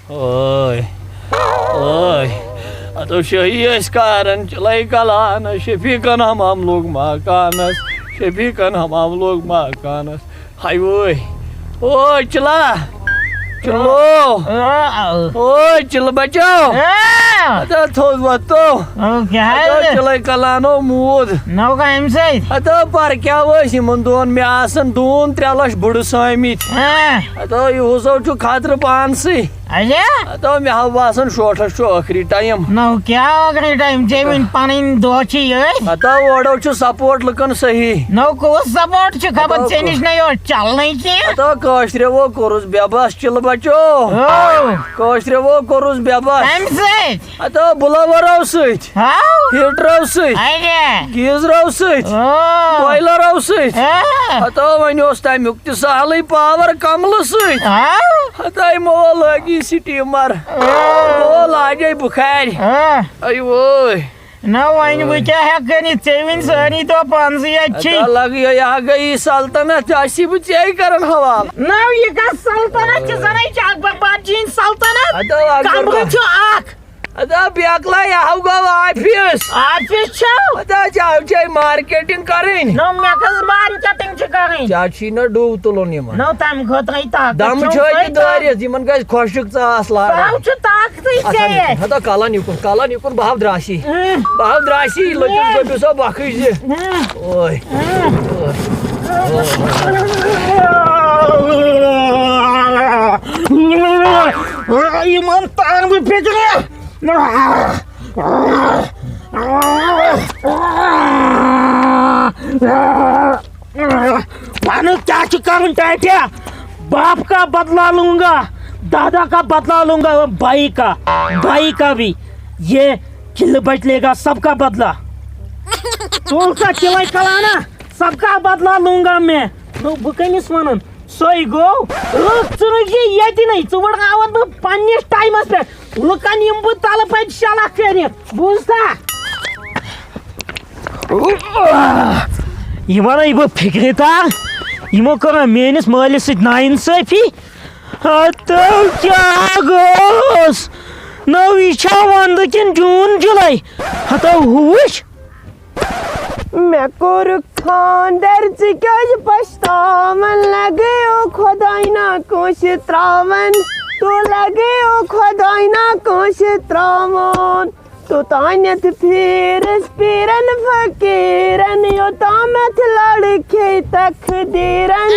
Oy. Oy. تو شاہی اس کارن چلے کلان شفیقن ہم لوگ مکانس شفیقن ہم لوگ مکانس ہائی وے او چلا چلو او چل بچو تھوز وتو چلے کلانو مود نو کا ام سی پر کیا یمن دون مے آسن دون 3 لچھ بڑ سامت یہ سو خطر پانسی تو مے ہا باسان شوٹس آخری ٹائم نو کیا آخری ٹائم ون پن دہ اوڑو سپورٹ لکن صحیح نو کس سپورٹ خبر ے نش نا چلنے کی وہ کورس بے بس چل بچو وہ کورس بے بس بلورو ست ہیٹرو ست گیزرو ست بوائلرو ست ون تمیک سہل پاور کمل ست مو لگی سٹیمر وہ لاجے بخار نو ون بہ کیا ہیک ون ساری تو پانسی اچھی لگی یہ گئی سلطنت اسی بہ ے کرن حوالہ نو یہ کس سلطنت چین سلطنت کمرہ اخ بیکلا یہ گو آفس آفس چاہے مارکیٹنگ کریں نو مے کس مارکیٹنگ کریں چاچی نا ڈوب تلن نو تم خطر دم دارس ان گھر خشک ژاس طاقت کلن یکن بہو دراسی لچس گٹو سا بخش تان بہ فکر کیا کرن ٹاٹیا باپ کا بدلا لوں گا دادا کا بدلا لوں گا بھائی کا بھی یہ چل بچ لے گا سب کا بدلا تو چلے کلانا سب کا بدلا لوں گا میں بہ کمس ون سی گو یہ ثوڑ بہ پنس ٹائمس پہ لکن بہ تل پہ شلک کرت بوزتا یہ ون بہ فکر تار یمو کر میس مالس ست نا انصافی کیا گوس نو یہ وند کن جون جولائی ہوش مے کور خاندر ژ پشتاون لگیو خدائی نا کانس تراون تو لگیو خدائی نا کانس تراون تو تانیت پھیرس پیرن فقیرن یوتامت لڑکے تقدیرن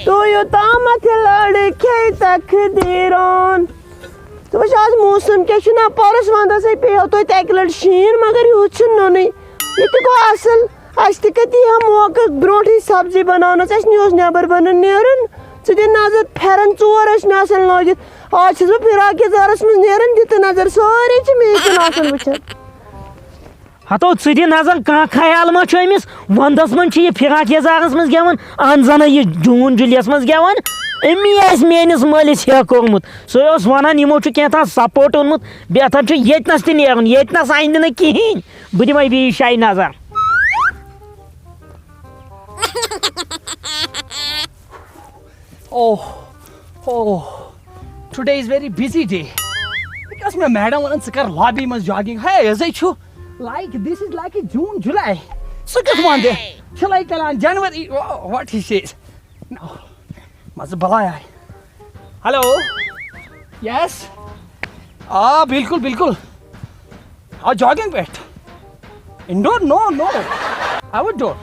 تو یوتامت لڑکے تقدیرن تو آج موسم کیا نا پورس وندس پیو توتہ اکہ لٹ شین مگر یوت نون یہ گو اصل اس کتی موقع برونٹ سبزی بنانس اس نیوس نیبر بن نیرن ثہ نظر پھرن ژور مے آسان لٲگِتھ آج چھس بہ فراق یزارس مز نیرن دِتھ نظر سٲری مے کن آسان وٕچھان ہتو ثہ نظر کھانا خیال ما امس وندس من یہ فراق یزارس مز گیون اہن زن یہ جون جولیس مز گیون امی آس میٲنس مٲلس ہیک کوٚرمُت سُے اوس ونان یمو چھُ کینٛژھا سپورٹ اوٚنمُت بہتر چھُ ییٚتنس تہِ نیرُن ییٚتنس اندِ نہٕ کِہیٖنۍ بہٕ دِمے بیٚیہِ جایہِ نظر Oh, today is very busy day. Because my madam wants to go lobby mas jogging. Hey, is it true? Like this is like a June, July. So just one day. Chillay Kalan, January. What he says? No. Mas balaya. Hello. Yes. Bilkul. Jogging pet. Indoor? No. Outdoor.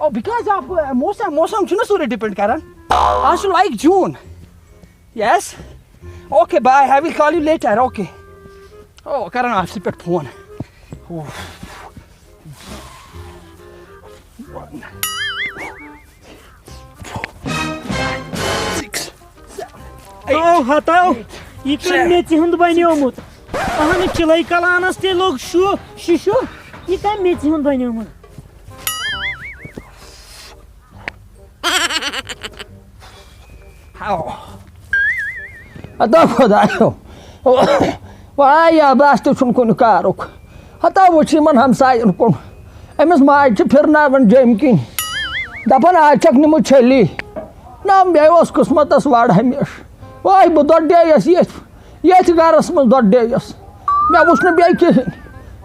Oh, because of mosam chuna sure depend karan. Also like June. Yes. Okay, bye. I will call you later. Okay. Oh, Karan, I'll sleep at phone. 1, 6, 7, 8. ہتو یہ میژ ہند بنیومت اہن چلے کلانس تہ لوگ ششو یہ میژ ہند بنیومت خدایو وایا بس تہ کن کارک ہتا وچھ یمن ہمساین کن امس ماج پھرناون جم کن دپان آج چھک نمت چھلی نا مے قسمتس وڑ ہمیشہ واے بہ دوڑے یس یہ گرس من دۄد ڈیس مےٚ وُچھ نہٕ بیٚیہِ کِہیٖنۍ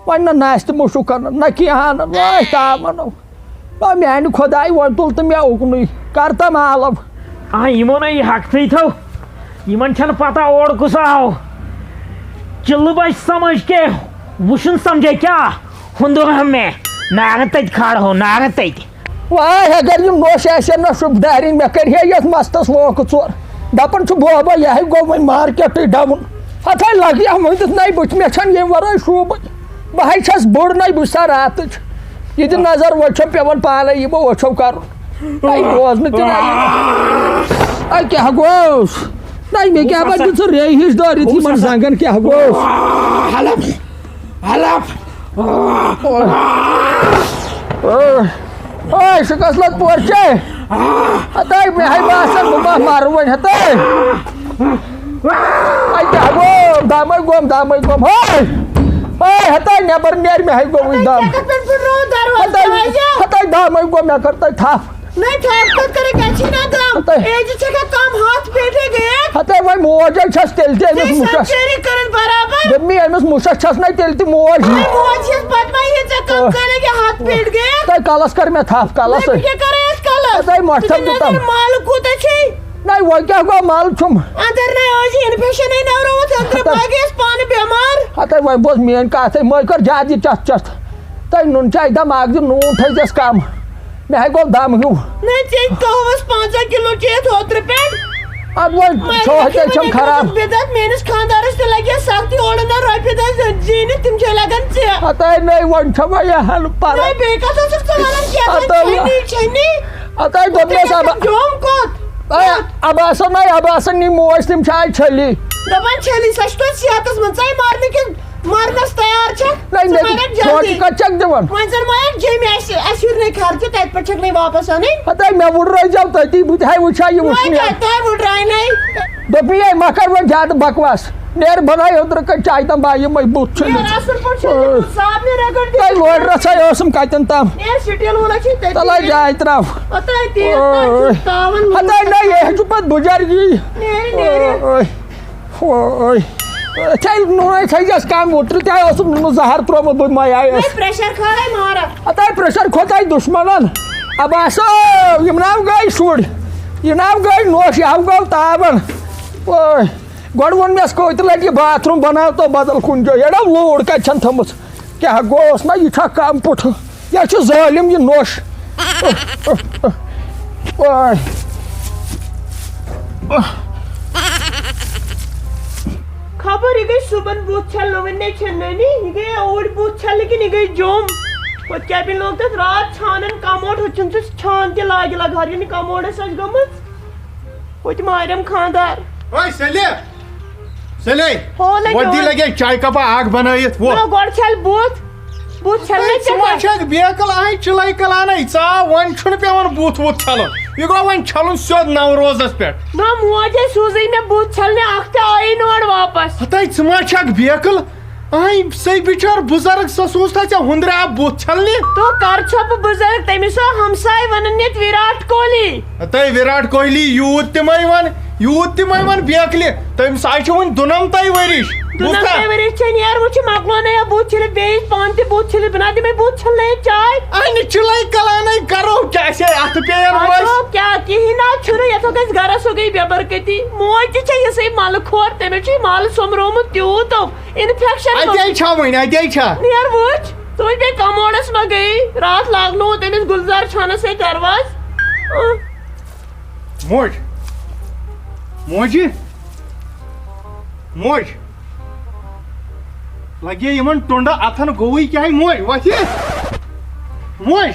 وۄنۍ نہ ناستہِ مُشُک کَران نہ کینٛہہ اَنان واے تامَنو میانہِ خۄداے وۄنۍ تُل تہٕ مےٚ اُکنُے کر تہٕ معلوم یِمو نہ یہِ حقتٕے تھو یِمن چھنہٕ پتہ اور کُس آو چلہٕ بچ سمجھ کے وُچھُن سمجھے کیا ہُنٛدو ہمیں ناگن تتہِ کھڑ ہو ناگن تتہِ واے اگر یِم نوش آسن نہ شُب دارین مےٚ کَرِ ہے یتھ مستس ووکہٕ ژور دپان چھُ بوبا یہِ ہے گوٚو وۄنۍ مارکیٹٕے ڈاوُن ہتھے لگہِ ہا ؤنِتھ نَے بٕتھِ مےٚ چھنہٕ ییٚمہِ ورٲے شوٗبٕے بہٕ ہے چھس بٔڑ نَے بہٕ چھُ سا راتٕچ یہ دِ نظر وٕچھو پیوان پانے یہ وٕچھو کرُن روز نہٕ تہِ کیٛاہ گوٚوس نَے مےٚ کیٛاہ پتہٕ دِژ ژٕ ریٚیہِ ہِش دٲرِتھ یِمن زنٛگن کیٛاہ گوٚوس اوے شِکست پورچے ہتے مےٚ ہے باسان بہٕ ما مارٕ وۄنۍ ہتے کیٛاہ گوٚو دامے گوٚم ہے ہتے نٮ۪بر نیرِ مےٚ ہے گوٚو وٕنۍ دم ہتے دامے گوٚو مےٚ کٔر تَتہِ تھپھ ہتے وۄنۍ موج ہے چھس تیٚلہِ تہِ أمِس مُشس دوٚپمے أمِس مُشس چھس نَے تیٚلہِ تہِ موج تۄہہِ کلس کٔر مےٚ تھپھ کلس ہتے مۄٹھن دِتم نَے وۄنۍ کیٛاہ گوٚو مل چھُم ہتے وۄنۍ بوز میٲنۍ کتھ مٔے کٔر زیادٕ یہِ چتھ چتھ تۄہہِ نُن چاے دم اکھ دِ نوٗن تھٲیزٮ۪س کم مےٚ ہے گوٚو دم ہیوٗ اد وۄنۍ چھوہتے چھم خراب ہتے نَے وۄنۍ چھےٚ وۄنۍ یہِ ہن ہتے دوٚپمَس اباسن نَے اباسن نی موج تِم چھِ آے چھٔلی کتھ چھکھ دِوان ہتے مےٚ وُڈرٲیزیو تٔتی بہٕ تہِ ہے وٕچھا یہِ وٕچھنہِ دوٚپمے ہے مہ کر وۄنۍ زیادٕ بکواس نیر بناے اوترٕ کٔنۍ چاے تام بہٕ یِمے بُتھ چھٔلِتھ تۄہہِ لوڑ رژھے ٲسٕم کتٮ۪ن تام تلے جاے تراو ہتے نَے یہِ چھُ پتہٕ بُجرگی نوٗنَے تھٲیزٮ۪س کم اوترٕ تہِ ہے اوسُم نُنہٕ زہر تروومُت بہٕ مَیایس ہتے پریشر کھوٚت دُشمنن اباسو یِم ناو گٔے شُرۍ یہِ ناو گٔے نوش یہِ گوٚو تاون گۄڈٕ ووٚن مےٚ کوٚت لگہِ یہِ باتھ روٗم بناوتو بدل کُنہِ جایہِ یڑا لوٗر کتہِ چھن تھٲمٕژ کیٛاہ گوٚوس نہ یہِ چھا کم پُٹھٕ یہِ چھُ ظٲلِم یہِ نوش خبر یہ گئی صبح بوتھ چھلنے ونے چھلنی یہ گئی اوڑ بوتھ چھل لیکن یہ گئی جوم وہ کیا بھی لوگ تک رات چھانن کموڈ ہوچن سے چھان تے لاگ لگا یعنی کموڈ سچ گمت وہ تے مارم خاندار اوے سلی ودی لگے چائے کپ آگ بنائیت وہ گوڑ چھل بوتھ چھلنے چھک بیکل آئی چلائی کلانے ژا ون چھن پیوان بوتھ ووتھ چھلن یہ گو ون چھلن سیود نوروزس پہ نہ موجے سوزی میں بوتھ چھلنے اختے آئی نوڑ واپس ہتے ژما چھک بیکل آئی سی بچار بزرگ سوز تھا ژے ہندرے آ بوتھ چھلنی تو کر چھپ بزرگ تمس ہمسائے ونن نیت وراٹ کوہلی ہتے وراٹ کوہلی یوت تمے ون بیکلہِ تمس آئی چھ ون دُنمتے ورش دُنمتے ورش چھن یار وہ چھ مکلونے یا بوتھ چھلے بیس پان تے بوتھ چھلے بنا دے میں بوتھ چھلنے چائے آئی چلائی کلانے کرو کیسے اتھ پیر تو کیا کہنا چھرو یا تو گس گرس ہو گئی بے برکتی موج چھ یہ سی مال کھور تے میں چھ مال سومرومت تیوت انفیکشن اتے چھا ون اتے چھا یار وچ تو بے کموڈس ما گئی رات لاگنو تمس گلزار چھانس سے درواز موج لگے یمن ٹونڈا اتھن گوئی کیا موج وتھ موج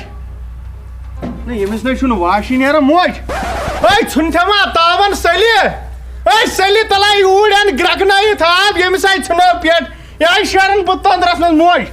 نہ یمس نہ چھن واشی نیرا موج اے ژھن تھما تاون سلی تلائی اوڑن گرکنائیت آب یمس آئی ژھنو پیٹ یہ شرن بتندرس من موج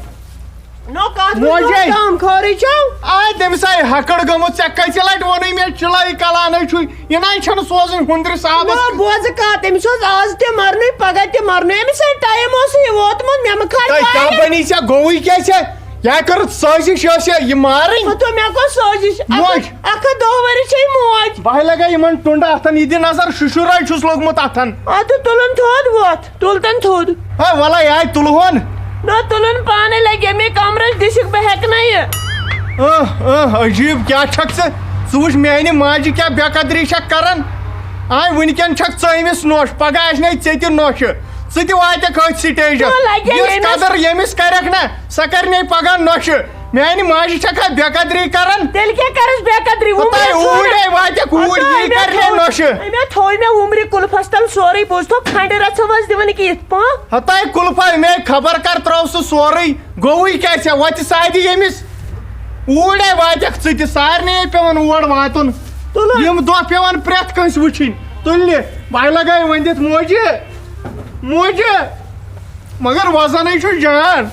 نو کات کام کھوری چھو آئی تمس آئی ہکڑ گمت ژے کیسے لٹ ونی مے چلائی کلانے چھُ یہ نہ چھن سوزن ہندر صاحب بوز کات تمس آز تہ مرنی پگہ تہ مرنی امس ٹائم اوس یہ ووتمت مے مکھاڑ کیا بنی ژے گوئی کیسے یا کر سازش یہ مارن تو مے کو سازش موج اخ دو وری چھ موج بہ لگا یمن ٹونڈا اتھن یہ نظر ششرائی چھس لوگمت اتھن اد تلن تھود ووت تن تھوٚد ہے وَلَے آے تُلہون نہ تُلُن پانے لگے مےٚ کمرس ڈِشِک بہٕ ہٮ۪کہٕ نہٕ یہِ عجیٖب کیٛاہ چھکھ ژٕ ژٕ وٕچھ میانہِ ماجہِ کیٛاہ بے قدری چھکھ کران آے وٕنکٮ۪ن چھکھ ژٲمِس نوٚش پگاہ آسنے ژےٚ تہِ نوٚشہِ ژٕ تہِ واتکھ أتھۍ سٹیجس یُس قدر ییٚمِس کرکھ نا سۄ کرنے پگاہ نوٚشہِ میانہِ ماجہِ چھکھا بے قدری کران تیٚلہِ کیٛاہ کرس بے قدری اوٗرۍ واتکھ اوٗرۍ یی کرنے نوٚشہِ مےٚ تھوٚو مےٚ وُمرِ کُلفس تل سورُے بوٗزتھو کھنڈِ رژھو منٛز دِوان کِتھ پٲٹھۍ ہتاے کُلفے مے خبر کر ترٛوو سُہ سورُے گوٚوٕے کیٛاہ ژےٚ وۄتہِ سادِ ییٚمِس اوٗرۍ واتکھ ژٕ تہِ سارنٕے پیوان اور واتُن یِم دۄہ پیوان پرٛٮ۪تھ کٲنٛسہِ وٕچھِنۍ تُلنہِ بہٕ لگاے ؤنِتھ موجہِ موجہِ مگر وزنٕے چھُ جان